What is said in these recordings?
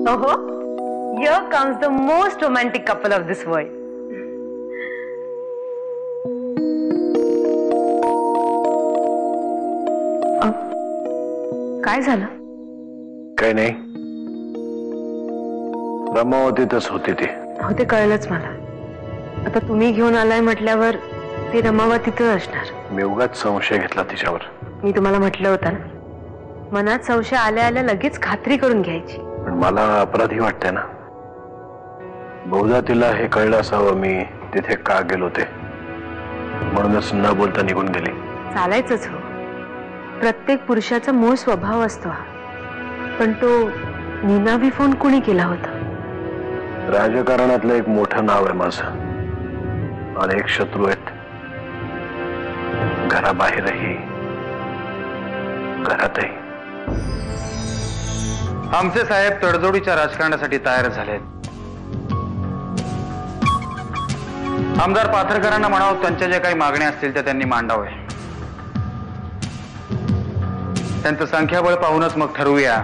Oh, here comes the most romantic couple of this world. काय झालं? काही नाही, रमावतीतच होती ती. हो, ते कळलंच मला. आता तुम्ही घेऊन आलाय म्हटल्यावर ती रमावतीतच असणार. मी उगाच संशय घेतला तिच्यावर. मी तुम्हाला म्हटलं होतं ना, मनात संशय आल्या आल्या लगेच खात्री करून घ्यायची. पण मला अपराधी वाटतंय ना. बहुधा तिला हे कळलं असावं मी तिथे का गेलो ते, म्हणूनच न बोलता निघून गेली. चालायचंच हो, प्रत्येक पुरुषाचा मूळ स्वभाव असतो हा. पण तो निनावी फोन कुणी केला होता? राजकारणातलं एक मोठं नाव आहे माझं. अनेक शत्रू आहेत, घराबाहेरही घरातही. आमचे साहेब तडजोडीच्या राजकारणासाठी तयार झालेत. आमदार पाथरकरांना म्हणावं, त्यांच्या ज्या काही मागण्या असतील त्या त्यांनी मांडावे. त्यांचं संख्याबळ पाहूनच मग ठरवूया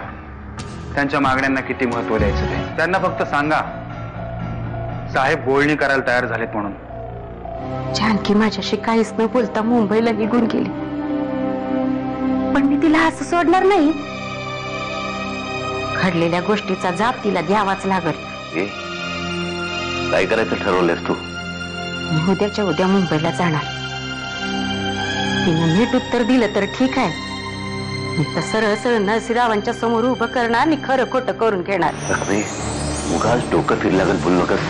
त्यांच्या मागण्यांना किती महत्व द्यायचं ते. त्यांना फक्त सांगा साहेब बोलणी करायला तयार झालेत म्हणून. जानकी माझ्याशी काहीच न बोलता मुंबईला निघून गेली, पण मी तिला असं सोडणार नाही. घडलेल्या गोष्टीचा जाब तिला द्यावाच लागल. काय करायचं ठरवलंयस तू? मी उद्याच्या उद्या मुंबईला जाणार. तिनं नीट उत्तर दिलं तर ठीक आहे, मी तर सरळ सरळ नरसीरावांच्या समोर उभं करणार आणि खरं खोटं करून घेणार. अरे उगाच डोकं फिरल्यागत बोलू नकस.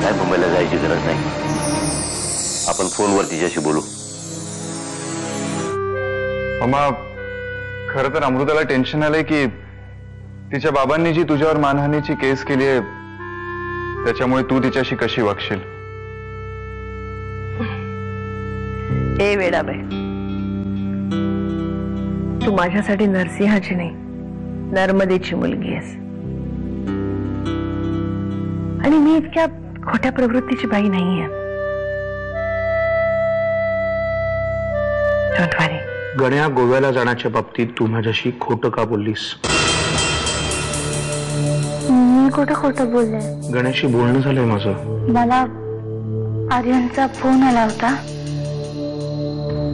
काय मुंबईला जायची गरज नाही, आपण फोनवर तिच्याशी बोलू. मामा, खरं तर अमृताला टेन्शन आलंय की तिच्या बाबांनी जी तुझ्यावर मानहानीची केस केली आहे त्याच्यामुळे तू तिच्याशी कशी वागशील. ए वेडाबाई, तू माझ्यासाठी नरसिंहाची नाही, नर्मदेची मुलगी आहेस. आणि मी इतक्या खोट्या प्रवृत्तीची बाई नाहीये. डोंट वरी. गण्या गोव्याला जाण्याच्या बाबतीत तू माझ्याशी खोटं का बोललीस? मी कुठं खोटं बोलले? गण्याशी बोलणं झालंय माझं. मला आर्यनचा फोन आला होता.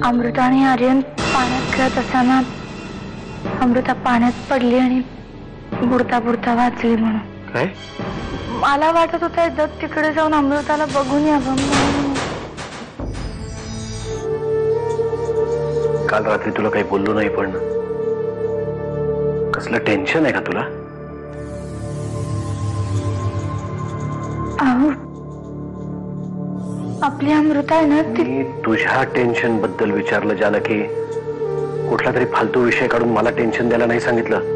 अमृता आणि आर्यन पाण्यात खेळत असताना अमृता पाण्यात पडली आणि बुडता बुडता वाचली म्हणून. काय? मला वाटत होतं दत्त तिकडे जाऊन अमृताला बघून यावं. काल रात्री तुला काही बोललो नाही, पण कसलं टेन्शन आहे का तुला? अहो, आपली अमृता आहे ना ती. मी तुझ्या टेन्शन बद्दल विचारलं जानकी. कुठला तरी फालतू विषय काढून मला टेन्शन द्यायला नाही सांगितलं.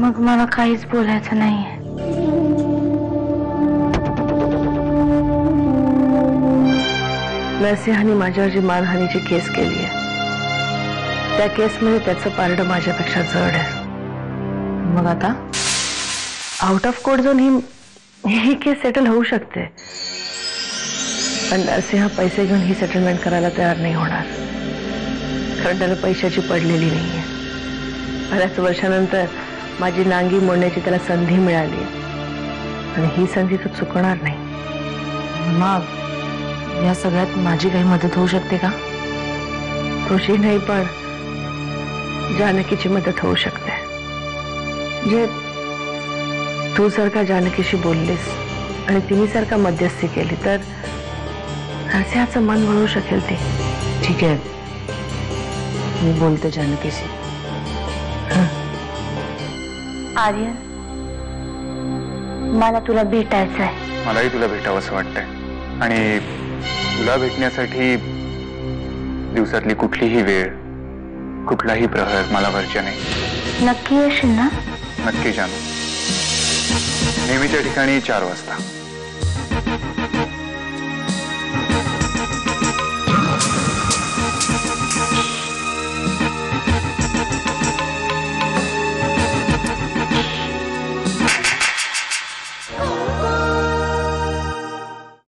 मग मला काहीच बोलायचं नाहीये. नरसिंहाने माझ्यावर जी मानहानीची केस केली आहे त्या केसमध्ये त्याचं पारडं माझ्यापेक्षा जड आहे. मग आता आउट ऑफ कोर्ट जाऊन ही केस सेटल होऊ शकते, पण नरसिंह पैसे घेऊन ही सेटलमेंट करायला तयार नाही होणार, कारण त्याला पैशाची पडलेली नाहीये. बऱ्याच वर्षानंतर माझी नांगी मोडण्याची त्याला संधी मिळाली आणि ही संधी तो चुकणार नाही. मग या सगळ्यात माझी काही मदत होऊ शकते का? तुझी नाही, पण जानकीची मदत होऊ शकते. म्हणजे तू जर का जानकीशी बोललीस आणि तिने जर का मध्यस्थी केली तर नरसिंहाचं मन वळू शकेल ते. ठीक आहे, मी बोलते जानकीशी. आर्यन, मला तुला भेटायचं आहे. मलाही तुला भेटावं असं वाटतंय, आणि तुला भेटण्यासाठी दिवसातली कुठलीही वेळ, कुठलाही प्रहर मला वरच्या नाही. नक्की येशील ना? नक्की जानू. नेहमीच्या ठिकाणी 4 वाजता.